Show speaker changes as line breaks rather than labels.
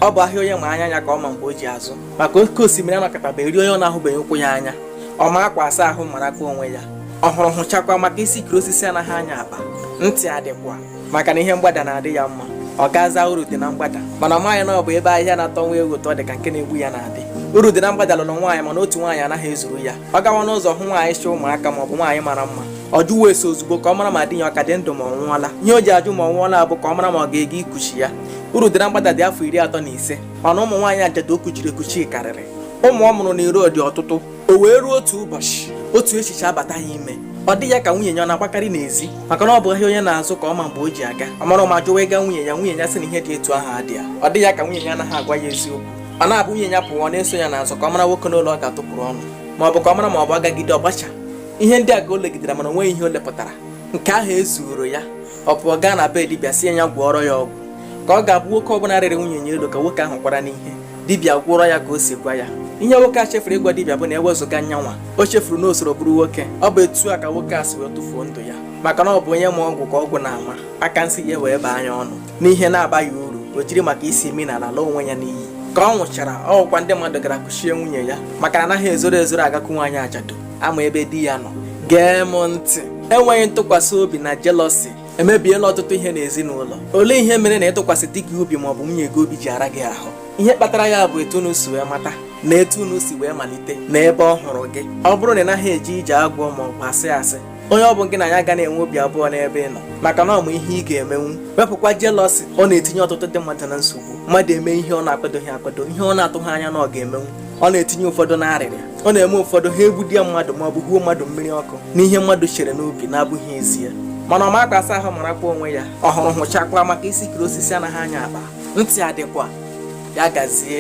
ọ bụ ahịa onye ma anya ya ka ọ ma mgbe o ji azụ maka oke osimiri anọkọtaba eri onye ọ na-ahụbeghị ụkwụ ya anya ọ ma akwa asa ahụ marakwa onwe ya ọ hụrụ hụchakwa maka isi ikiri osisi anaghị anya akpa ntị adịkwa maka na ihe mgbada na-adị ya mma ọ gaza uru dị na mgbada mana ọ maghị na ọ bụ ebe ahịhịa na-atọ nwa egwu ụtọ dị ka nke na-egbu ya na-adị uru dị na mgbada lụrụ nwaanyị mana otu nwaanyị anaghị ezuru ya ọ gawa n'ụzọ hụ nwaanyị chọ ụmụaka ma ọ bụ nwaanyị mara mma ọ jụwa eso ozugbo ka ọ mara ma di ya ọ ka dị ndụ ma ọ nwụọla ihe o ji ajụ ma ọ nwụọla bụ ka ọ mara ma ọ ga-ega ikuchi ya uru dị na mgbada dị afọ 35 mana ụmụ nwaanyị ajadu o kuchiri ekuchi karịrị ụmụ ọ mụrụ n'iro dị ọtụtụ o wee ruo otu ụbọchị otu echiche abata ya ime ọ dị ya ka nwunye ya ọ na-agbakarị n'ezi maka na ọ bụ ahịa onye na-azụ ka ọ ma mgbe o ji aga ọ mara ma jụwa ịga nwunye ya sị na ihe dị etu ahụ adị ya ọ dị ya ka nwunye ya anaghị agwa ya eziokwu ọ na-abụ nwunye ya pụọ na-eso ya n'azụ ka ọ mara nwoke n'ụlọ ọ ga-atụpụrụ ọnụ ma ọ bụ ka ọ mara ma ọ bụ agagide ọgbacha ihe ndị a ka o legidere mana onweghị ihe o lepụtara nke ahụ ezuoro ya ọ pụọ gaa na be dibịa sie ya gwọọrọ ya ọgwụ ka ọ ga-abụ nwoke ọbụla rịrị nwunye ya elu ka nwoke ahụ kwara n'ihe dibịa gwọrọ ya ka o si gwa ya ihe nwoke a chefuru ịgwa dibịa bụ na ewezụga nyanwa o chefuru na o soro bụrụ nwoke ọ bụ etu a ka nwoke a si wee tụfuo ndụ ya maka na ọ bụ onye ma ọgwụ ka ọgwụ na-ama aka nsị ya wee baa anya ọnụ n'ihe na-abaghị uru o jiri maka isi imi n'ala ala onwe ya n'iyi ka ọ nwụchara ọgwụkwa ndị mmadụ gara kụchie nwunye ya maka na anaghị ezoro agakwu nwaanyị ajadu ama ebe di ya nọ gee m ntị enweghị ntụkwasị obi na jelọsi emebiela ọtụtụ ihe n'ezinụlọ olee ihe mere na ịtụkwasị di gị obi maọbụ nwunye gị obi ji ara gị ahụ ihe kpatara ya bụ etu unu si wee mata na etu unu si wee malite na ebe ọ hụrụ gị ọ bụrụ na ị naghị eji ije agwọ maọbụ asị onye ọ bụ gị na ya ga na-enwe obi abụọ n'ebe ị nọ maka na ọ ma ihe ị ga-emenwu wepụkwa jelọsi ọ na-etinye ọtụtụ ndị mmadụ na nsogbu mmadụ eme ihe ọ na-akwadoghị akwado ihe ọ na-atụghị anya na ọ ga-emenwu ọ na-etinye ụfọdụ n'arịrịa ọ na-eme ụfọdụ ha egbu di mmadụ ma ọ bụ huo mmadụ mmiri ọkụ n'ihe mmadụ chere n'obi na-abụghị ezi ya mana ọ makwa asa ahụ marakwa onwe ya ọ hụrụ hụchakwa maka isi ikiri osisi anaghị anya akpa ntị adịkwa ya gazie